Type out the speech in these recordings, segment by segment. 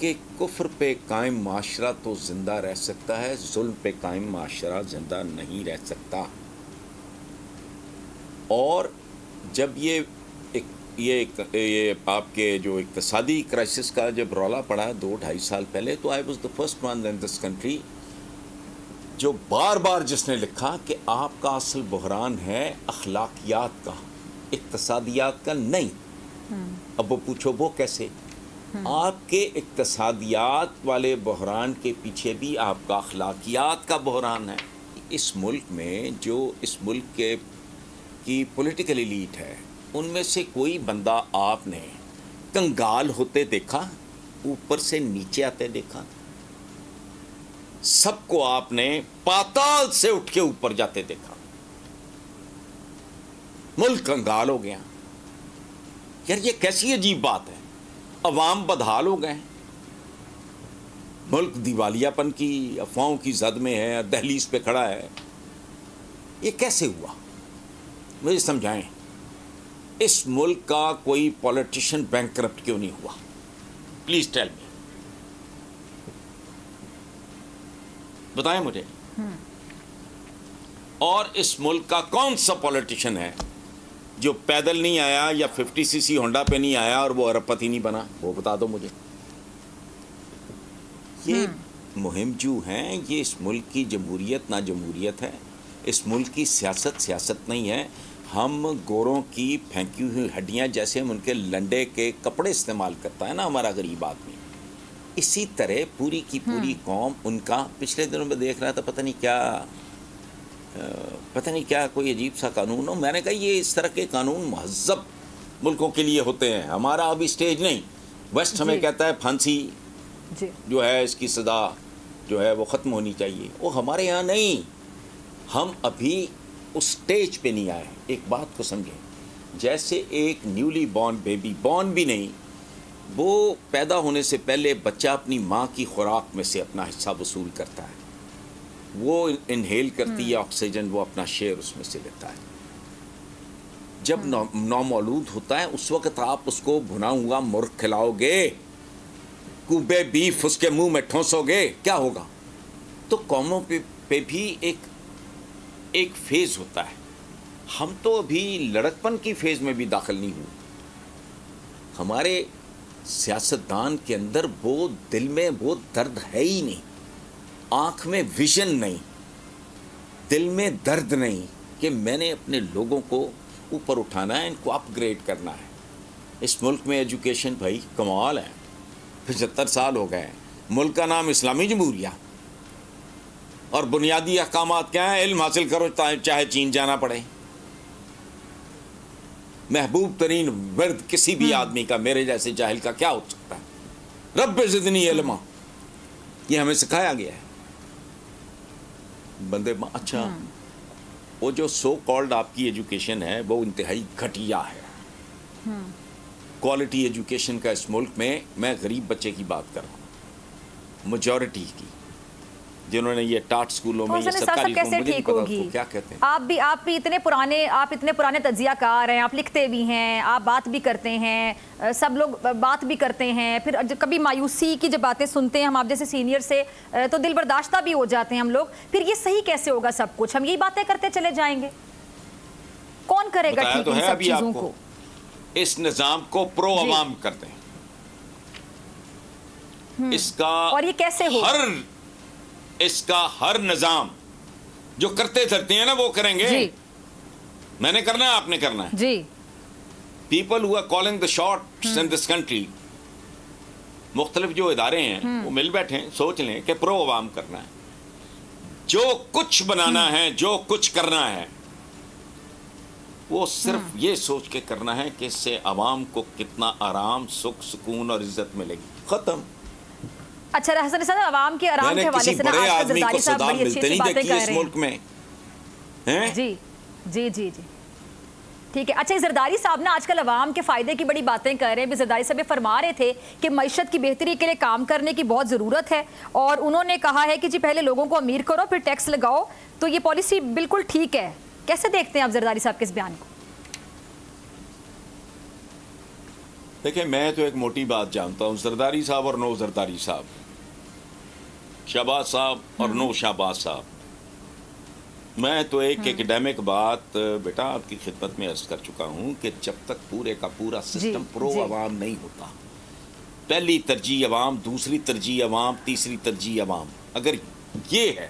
کہ کفر پہ قائم معاشرہ تو زندہ رہ سکتا ہے، ظلم پہ قائم معاشرہ زندہ نہیں رہ سکتا. اور جب یہ آپ کے جو اقتصادی کرائسس کا جب رولا پڑا 2-2.5 سال پہلے، تو I was the first one in this country جو بار بار جس نے لکھا کہ آپ کا اصل بحران ہے اخلاقیات کا، اقتصادیات کا نہیں. اب وہ پوچھو وہ کیسے؟ آپ کے اقتصادیات والے بحران کے پیچھے بھی آپ کا اخلاقیات کا بحران ہے. اس ملک میں جو اس ملک کی پولیٹیکل ایلیٹ ہے، ان میں سے کوئی بندہ آپ نے کنگال ہوتے دیکھا، اوپر سے نیچے آتے دیکھا؟ سب کو آپ نے پاتال سے اٹھ کے اوپر جاتے دیکھا. ملک کنگال ہو گیا. یار یہ کیسی عجیب بات ہے. عوام بدحال ہو گئے. ملک دیوالیہ پن کی افواہوں کی زد میں ہے، دہلیز پہ کھڑا ہے. یہ کیسے ہوا؟ مجھے سمجھائیں. اس ملک کا کوئی پولیٹیشین بینکرپٹ کیوں نہیں ہوا؟ Please tell me. بتائیں مجھے. اور اس ملک کا کون سا پولیٹیشین ہے جو پیدل نہیں آیا یا 50 cc ہونڈا پہ نہیں آیا اور وہ ارب پتی نہیں بنا؟ وہ بتا دو مجھے. یہ مہم جو ہیں، یہ اس ملک کی جمہوریت نہ جمہوریت ہے. اس ملک کی سیاست نہیں ہے. ہم گوروں کی پھینکی ہوئی ہڈیاں جیسے ہم ان کے لنڈے کے کپڑے استعمال کرتا ہے نا ہمارا غریب آدمی، اسی طرح پوری کی پوری قوم ان کا. پچھلے دنوں میں دیکھ رہا تھا پتہ نہیں کیا کوئی عجیب سا قانون ہو. میں نے کہا یہ اس طرح کے قانون مہذب ملکوں کے لیے ہوتے ہیں، ہمارا ابھی سٹیج نہیں. ویسٹ ہمیں کہتا ہے پھانسی جو ہے اس کی سزا جو ہے وہ ختم ہونی چاہیے. وہ ہمارے یہاں نہیں. ہم ابھی اس سٹیج پہ نہیں آئے. ایک بات کو سمجھیں. جیسے ایک نیولی بورن بیبی، بورن بھی نہیں، وہ پیدا ہونے سے پہلے بچہ اپنی ماں کی خوراک میں سے اپنا حصہ وصول کرتا ہے. وہ انہیل کرتی ہے آکسیجن، وہ اپنا شیئر اس میں سے لیتا ہے. جب نومولود ہوتا ہے اس وقت آپ اس کو بھنا ہوا مرغ کھلاؤ گے، کوبے بیف اس کے منہ میں ٹھونسو گے، کیا ہوگا؟ تو قوموں پہ بھی ایک فیز ہوتا ہے. ہم تو ابھی لڑکپن کی فیز میں بھی داخل نہیں ہوئے. ہمارے سیاستدان کے اندر وہ دل میں وہ درد ہے ہی نہیں. آنکھ میں ویژن نہیں، دل میں درد نہیں کہ میں نے اپنے لوگوں کو اوپر اٹھانا ہے، ان کو اپ گریڈ کرنا ہے. اس ملک میں ایجوکیشن بھائی کمال ہے. 75 سال ہو گئے. ملک کا نام اسلامی جمہوریہ، اور بنیادی احکامات کیا ہیں؟ علم حاصل کرو چاہے چین جانا پڑے. محبوب ترین ورد کسی بھی آدمی کا، میرے جیسے جاہل کا، کیا ہو سکتا ہے؟ رب زدنی علما. یہ ہمیں سکھایا گیا ہے. بندے اچھا وہ جو سو کالڈ آپ کی ایجوکیشن ہے وہ انتہائی گھٹیا ہے. کوالٹی ایجوکیشن کا اس ملک میں غریب بچے کی بات کر رہا ہوں، میجورٹی کی، جنہوں نے یہ ٹاٹ سکولوں میں یہ سرکاری کیسے ٹھیک ہوگی؟ کیا کہتے ہیں؟ آپ بھی اتنے پرانے تجزیہ کار ہیں، آپ لکھتے بھی ہیں، آپ بات بھی کرتے ہیں، سب لوگ بات بھی کرتے ہیں. پھر کبھی مایوسی کی جب باتیں سنتے ہیں ہم آپ جیسے سینئر سے تو دل برداشتہ بھی ہو جاتے ہیں ہم لوگ. پھر یہ صحیح کیسے ہوگا سب کچھ؟ ہم یہی باتیں کرتے چلے جائیں گے، کون کرے گا ٹھیک ان سب چیزوں کو؟ اس نظام کو پرو عوام کرتے ہیں. اس کا اور یہ کیسے ہو؟ اس کا ہر نظام جو کرتے تھرتے ہیں نا وہ کریں گے. میں نے کرنا ہے، آپ نے کرنا ہے. جی. People who are calling the shots in this country, مختلف جو ادارے ہیں وہ مل بیٹھیں، سوچ لیں کہ پرو عوام کرنا ہے. جو کچھ بنانا ہے، جو کچھ کرنا ہے، وہ صرف یہ سوچ کے کرنا ہے کہ اس سے عوام کو کتنا آرام، سکھ، سکون اور عزت ملے گی. ختم. اچھا حسن صاحب، عوام کے آرام کے حوالے سے بڑے آدمی کو صاحب صدا بڑی ملتے اچھی نہیں باتیں دیکھی کر اس رہے ہیں. ملک میں. جی جی جی جی ٹھیک ہے. اچھا زرداری صاحب نا آج کل عوام کے فائدے کی بڑی باتیں کر رہے ہیں. زرداری صاحب فرما رہے تھے کہ معیشت کی بہتری کے لیے کام کرنے کی بہت ضرورت ہے، اور انہوں نے کہا ہے کہ جی پہلے لوگوں کو امیر کرو پھر ٹیکس لگاؤ. تو یہ پالیسی بالکل ٹھیک ہے. کیسے دیکھتے ہیں آپ زرداری صاحب کے اس بیان کو؟ دیکھیں میں تو ایک موٹی بات جانتا ہوں، زرداری صاحب اور نو زرداری صاحب، شہباز صاحب اور نو شہباز صاحب، میں تو ایک ایکڈیمک بات بیٹا آپ کی خدمت میں عرض کر چکا ہوں کہ جب تک پورے کا پورا سسٹم پرو عوام نہیں ہوتا، پہلی ترجیح عوام، دوسری ترجیح عوام، تیسری ترجیح عوام، اگر یہ ہے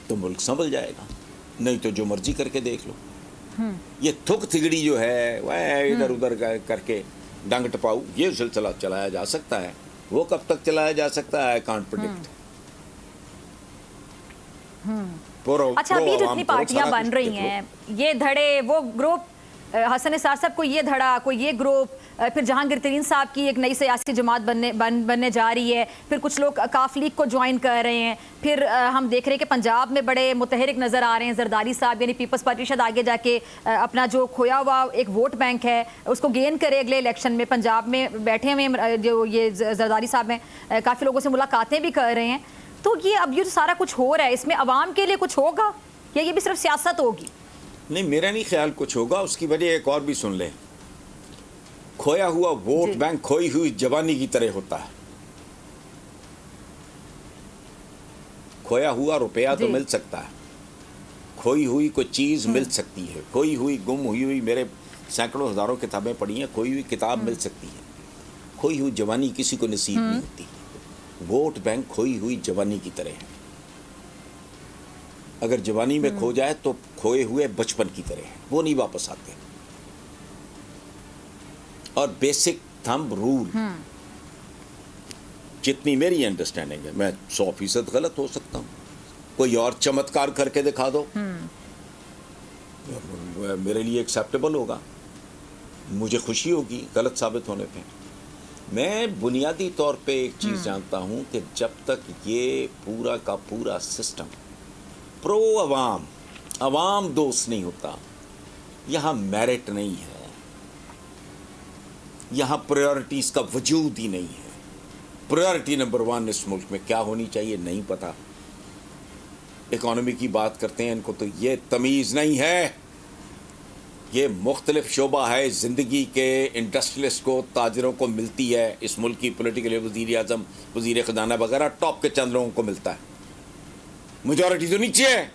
تو ملک سنبھل جائے گا، نہیں تو جو مرضی کر کے دیکھ لو. یہ تھک تھگڑی جو ہے وہ ادھر ادھر کر کے ڈنگ ٹپاؤ، یہ سلسلہ چلایا جا سکتا ہے، وہ کب تک چلایا جا سکتا ہے کانٹ پرڈکٹ. اچھا ابھی جو اتنی پارٹیاں بن رہی ہیں، یہ دھڑے، وہ گروپ، حسن نثار صاحب کو یہ دھڑا، کوئی یہ گروپ، پھر جہانگیر ترین صاحب کی ایک نئی سیاسی جماعت بننے جا رہی ہے، پھر کچھ لوگ کاف لیگ کو جوائن کر رہے ہیں، پھر ہم دیکھ رہے ہیں کہ پنجاب میں بڑے متحرک نظر آ رہے ہیں زرداری صاحب، یعنی پیپلز پارٹی شاید آگے جا کے اپنا جو کھویا ہوا ایک ووٹ بینک ہے اس کو گین کرے اگلے الیکشن میں. پنجاب میں بیٹھے ہوئے جو یہ زرداری صاحب ہیں، کافی لوگوں سے ملاقاتیں بھی کر رہے ہیں. تو یہ اب یہ جو سارا کچھ ہو رہا ہے اس میں عوام کے لیے کچھ ہوگا یا یہ بھی صرف سیاست ہوگی؟ نہیں، میرا نہیں خیال کچھ ہوگا. اس کی وجہ ایک اور بھی سن لیں، کھویا ہوا ووٹ بینک کھوئی ہوئی جوانی کی طرح ہوتا ہے. کھویا ہوا روپیہ تو مل سکتا ہے، کھوئی ہوئی کوئی چیز مل سکتی ہے، کھوئی ہوئی گم ہوئی میرے سینکڑوں ہزاروں کتابیں پڑھی ہیں، کھوئی ہوئی کتاب مل سکتی ہے. کھوئی ہوئی جوانی کسی کو نصیب نہیں ہوتی. ووٹ بینک کھوئی ہوئی جوانی کی طرح ہے. اگر جوانی میں کھو جائے تو کھوئے ہوئے بچپن کی طرح ہے، وہ نہیں واپس آتے. اور بیسک تھمب رول، جتنی میری انڈرسٹینڈنگ ہے، میں 100% غلط ہو سکتا ہوں، کوئی اور چمتکار کر کے دکھا دو میرے لیے ایکسیپٹیبل ہوگا، مجھے خوشی ہوگی غلط ثابت ہونے پہ. میں بنیادی طور پہ ایک چیز جانتا ہوں کہ جب تک یہ پورا کا پورا سسٹم پرو عوام، عوام دوست نہیں ہوتا، یہاں میرٹ نہیں ہے، یہاں پریورٹیز کا وجود ہی نہیں ہے. پریورٹی نمبر 1 اس ملک میں کیا ہونی چاہیے نہیں پتا. اکانومی کی بات کرتے ہیں، ان کو تو یہ تمیز نہیں ہے. یہ مختلف شعبہ ہے زندگی کے، انڈسٹریلسٹ کو، تاجروں کو ملتی ہے اس ملک کی پولیٹیکل، وزیر اعظم، وزیر خزانہ وغیرہ ٹاپ کے چند لوگوں کو ملتا ہے، میجورٹی تو نیچے ہے.